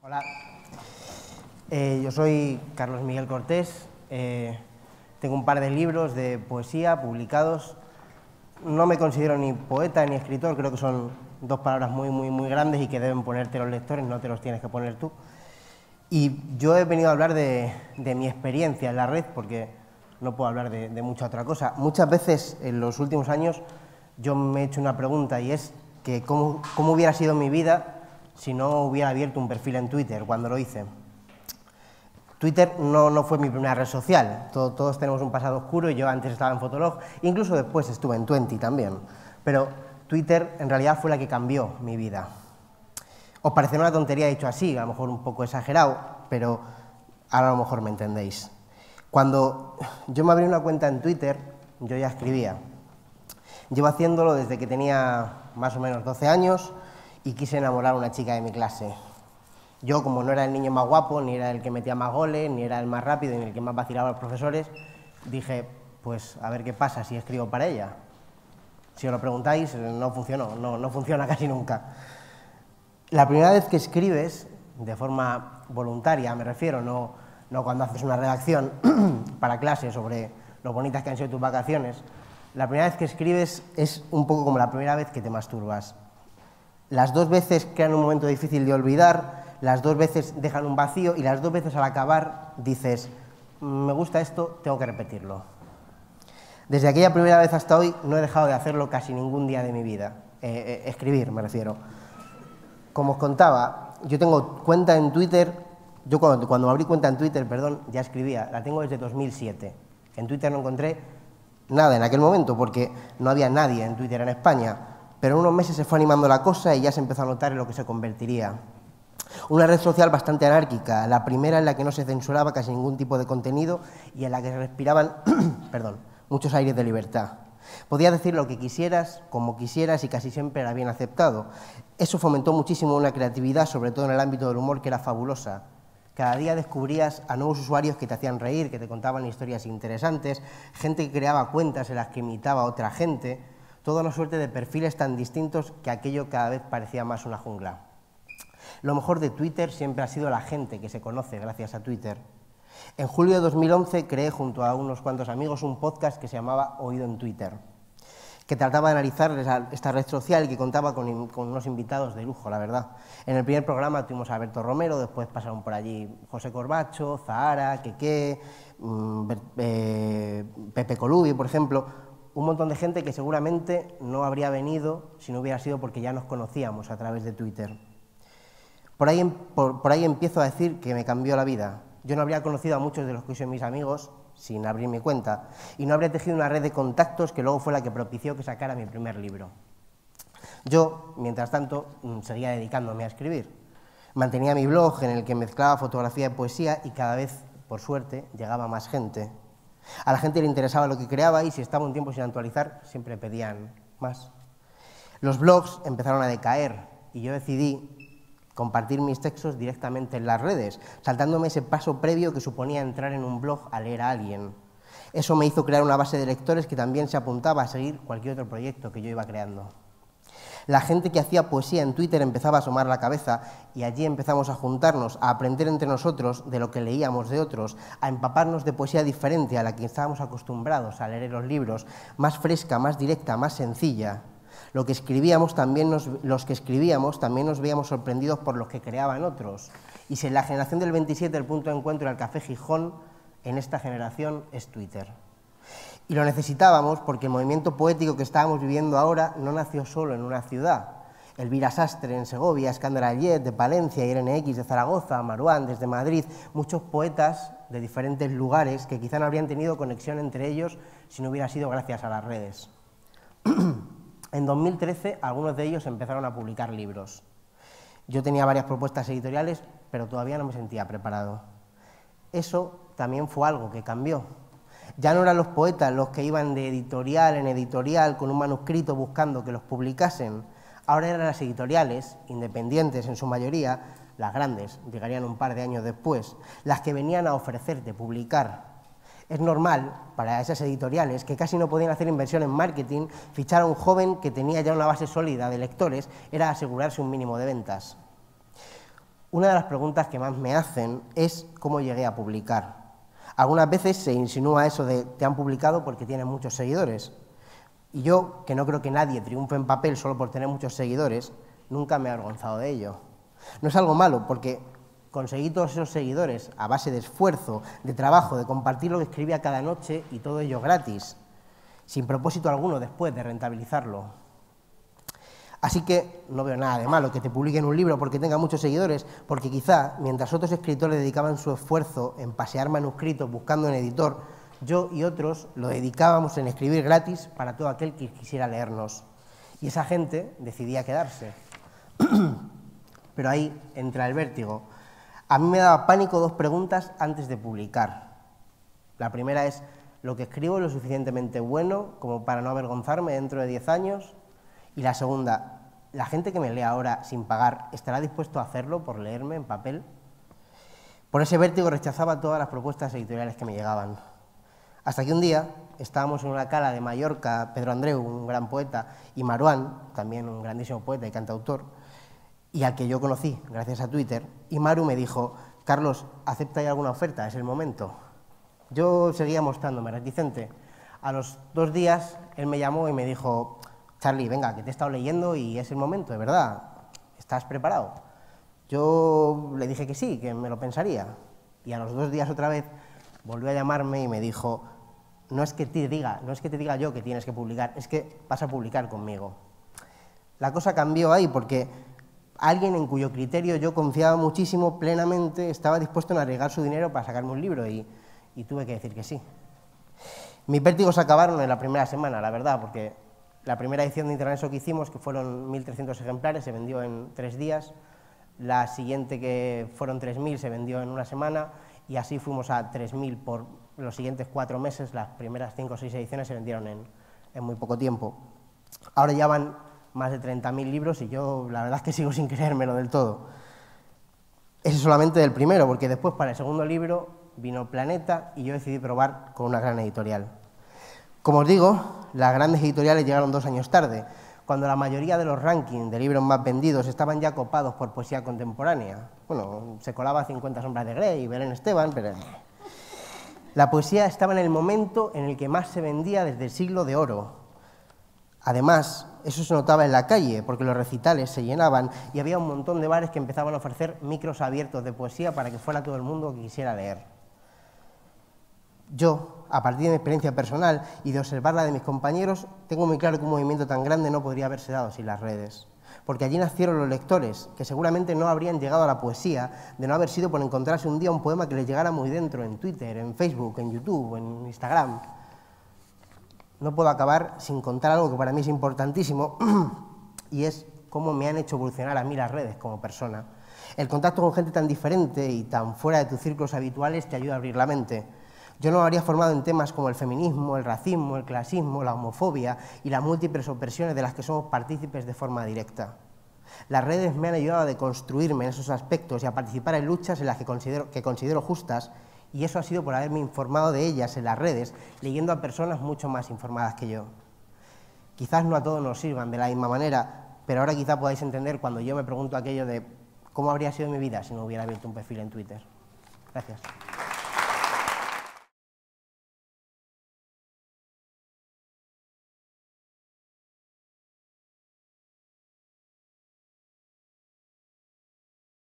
Hola, yo soy Carlos Miguel Cortés, tengo un par de libros de poesía publicados. No me considero ni poeta ni escritor, creo que son dos palabras muy grandes y que deben ponerte los lectores, no te los tienes que poner tú. Y yo he venido a hablar de mi experiencia en la red, porque no puedo hablar de mucha otra cosa. Muchas veces en los últimos años yo me he hecho una pregunta, y es que cómo hubiera sido mi vida si no hubiera abierto un perfil en Twitter cuando lo hice. Twitter no fue mi primera red social, todos tenemos un pasado oscuro, y yo antes estaba en Fotolog, incluso después estuve en Twenty también, pero Twitter en realidad fue la que cambió mi vida. Os parecerá una tontería dicho así, a lo mejor un poco exagerado, pero ahora a lo mejor me entendéis. Cuando yo me abrí una cuenta en Twitter, yo ya escribía. Llevo haciéndolo desde que tenía más o menos 12 años y quise enamorar a una chica de mi clase. Yo, como no era el niño más guapo, ni era el que metía más goles, ni era el más rápido, ni el que más vacilaba a los profesores, dije, pues a ver qué pasa si escribo para ella. Si os lo preguntáis, no funcionó, no funciona casi nunca. La primera vez que escribes, de forma voluntaria me refiero, no cuando haces una redacción para clase sobre lo bonitas que han sido tus vacaciones, la primera vez que escribes es un poco como la primera vez que te masturbas. Las dos veces crean un momento difícil de olvidar, las dos veces dejan un vacío y las dos veces al acabar dices, me gusta esto, tengo que repetirlo. Desde aquella primera vez hasta hoy no he dejado de hacerlo casi ningún día de mi vida, escribir me refiero. Como os contaba, yo tengo cuenta en Twitter, yo cuando abrí cuenta en Twitter, ya escribía, la tengo desde 2007. En Twitter no encontré nada en aquel momento porque no había nadie en Twitter en España, pero en unos meses se fue animando la cosa y ya se empezó a notar en lo que se convertiría. Una red social bastante anárquica, la primera en la que no se censuraba casi ningún tipo de contenido y en la que se respiraban muchos aires de libertad. Podías decir lo que quisieras, como quisieras y casi siempre era bien aceptado. Eso fomentó muchísimo una creatividad, sobre todo en el ámbito del humor, que era fabulosa. Cada día descubrías a nuevos usuarios que te hacían reír, que te contaban historias interesantes, gente que creaba cuentas en las que imitaba a otra gente, toda una suerte de perfiles tan distintos que aquello cada vez parecía más una jungla. Lo mejor de Twitter siempre ha sido la gente que se conoce gracias a Twitter. En julio de 2011 creé junto a unos cuantos amigos un podcast que se llamaba Oído en Twitter, que trataba de analizar esta red social y que contaba con unos invitados de lujo, la verdad. En el primer programa tuvimos a Alberto Romero, después pasaron por allí José Corbacho, Zahara, Keke, Pepe Colubi, por ejemplo, un montón de gente que seguramente no habría venido si no hubiera sido porque ya nos conocíamos a través de Twitter. Por ahí empiezo a decir que me cambió la vida. Yo no habría conocido a muchos de los que hoy son mis amigos sin abrir mi cuenta y no habría tejido una red de contactos que luego fue la que propició que sacara mi primer libro. Yo, mientras tanto, seguía dedicándome a escribir. Mantenía mi blog en el que mezclaba fotografía y poesía y cada vez, por suerte, llegaba más gente. A la gente le interesaba lo que creaba y si estaba un tiempo sin actualizar, siempre pedían más. Los blogs empezaron a decaer y yo decidí compartir mis textos directamente en las redes, saltándome ese paso previo que suponía entrar en un blog a leer a alguien. Eso me hizo crear una base de lectores que también se apuntaba a seguir cualquier otro proyecto que yo iba creando. La gente que hacía poesía en Twitter empezaba a asomar la cabeza y allí empezamos a juntarnos, a aprender entre nosotros de lo que leíamos de otros, a empaparnos de poesía diferente a la que estábamos acostumbrados a leer en los libros, más fresca, más directa, más sencilla. Los que escribíamos también nos veíamos sorprendidos por los que creaban otros. Y si en la generación del 27 el punto de encuentro era el Café Gijón, en esta generación es Twitter. Y lo necesitábamos porque el movimiento poético que estábamos viviendo ahora no nació solo en una ciudad. Elvira Sastre en Segovia, Escándara Ayet de Palencia, Irene X de Zaragoza, Maruán desde Madrid, muchos poetas de diferentes lugares que quizá no habrían tenido conexión entre ellos si no hubiera sido gracias a las redes. En 2013, algunos de ellos empezaron a publicar libros. Yo tenía varias propuestas editoriales, pero todavía no me sentía preparado. Eso también fue algo que cambió. Ya no eran los poetas los que iban de editorial en editorial con un manuscrito buscando que los publicasen. Ahora eran las editoriales, independientes en su mayoría, las grandes, llegarían un par de años después, las que venían a ofrecerte publicar. Es normal para esas editoriales que casi no podían hacer inversión en marketing, fichar a un joven que tenía ya una base sólida de lectores era asegurarse un mínimo de ventas. Una de las preguntas que más me hacen es cómo llegué a publicar. Algunas veces se insinúa eso de te han publicado porque tienes muchos seguidores. Y yo, que no creo que nadie triunfe en papel solo por tener muchos seguidores, nunca me he avergonzado de ello. No es algo malo, porque conseguí todos esos seguidores a base de esfuerzo, de trabajo, de compartir lo que escribía cada noche y todo ello gratis, sin propósito alguno después de rentabilizarlo. Así que no veo nada de malo que te publiquen un libro porque tenga muchos seguidores, porque quizá, mientras otros escritores dedicaban su esfuerzo en pasear manuscritos buscando un editor, yo y otros lo dedicábamos en escribir gratis para todo aquel que quisiera leernos. Y esa gente decidía quedarse. Pero ahí entra el vértigo. A mí me daba pánico dos preguntas antes de publicar. La primera es, ¿lo que escribo es lo suficientemente bueno como para no avergonzarme dentro de 10 años? Y la segunda, ¿la gente que me lee ahora sin pagar estará dispuesto a hacerlo por leerme en papel? Por ese vértigo rechazaba todas las propuestas editoriales que me llegaban. Hasta que un día estábamos en una cala de Mallorca, Pedro Andreu, un gran poeta, y Maruán, también un grandísimo poeta y cantautor, y al que yo conocí gracias a Twitter, y Maru me dijo, Carlos, ¿acepta ya alguna oferta? Es el momento. Yo seguía mostrándome reticente. A los 2 días él me llamó y me dijo, Charlie, venga, que te he estado leyendo y es el momento, de verdad, ¿estás preparado? Yo le dije que sí, que me lo pensaría, y a los 2 días otra vez volvió a llamarme y me dijo, no es que te diga yo que tienes que publicar, es que vas a publicar conmigo. La cosa cambió ahí porque alguien en cuyo criterio yo confiaba muchísimo, plenamente, estaba dispuesto a arriesgar su dinero para sacarme un libro y tuve que decir que sí. Mis vértigos acabaron en la primera semana, la verdad, porque la primera edición de Internet que hicimos, que fueron 1.300 ejemplares, se vendió en 3 días, la siguiente, que fueron 3.000, se vendió en una semana, y así fuimos a 3.000 por los siguientes 4 meses. Las primeras 5 o 6 ediciones se vendieron en muy poco tiempo. Ahora ya van más de 30.000 libros y yo la verdad es que sigo sin creérmelo del todo. Ese es solamente del primero, porque después para el segundo libro vino Planeta y yo decidí probar con una gran editorial. Como os digo, las grandes editoriales llegaron 2 años tarde, cuando la mayoría de los rankings de libros más vendidos estaban ya copados por poesía contemporánea. Bueno, se colaba 50 sombras de Grey y Belén Esteban, pero la poesía estaba en el momento en el que más se vendía desde el siglo de oro. Además, eso se notaba en la calle, porque los recitales se llenaban y había un montón de bares que empezaban a ofrecer micros abiertos de poesía para que fuera todo el mundo que quisiera leer. Yo, a partir de mi experiencia personal y de observar la de mis compañeros, tengo muy claro que un movimiento tan grande no podría haberse dado sin las redes. Porque allí nacieron los lectores, que seguramente no habrían llegado a la poesía de no haber sido por encontrarse un día un poema que les llegara muy dentro, en Twitter, en Facebook, en YouTube, en Instagram. No puedo acabar sin contar algo que para mí es importantísimo, y es cómo me han hecho evolucionar a mí las redes como persona. El contacto con gente tan diferente y tan fuera de tus círculos habituales te ayuda a abrir la mente. Yo no me habría formado en temas como el feminismo, el racismo, el clasismo, la homofobia y las múltiples opresiones de las que somos partícipes de forma directa. Las redes me han ayudado a deconstruirme en esos aspectos y a participar en luchas en las que considero justas, y eso ha sido por haberme informado de ellas en las redes, leyendo a personas mucho más informadas que yo. Quizás no a todos nos sirvan de la misma manera, pero ahora quizá podáis entender cuando yo me pregunto aquello de cómo habría sido mi vida si no hubiera abierto un perfil en Twitter. Gracias.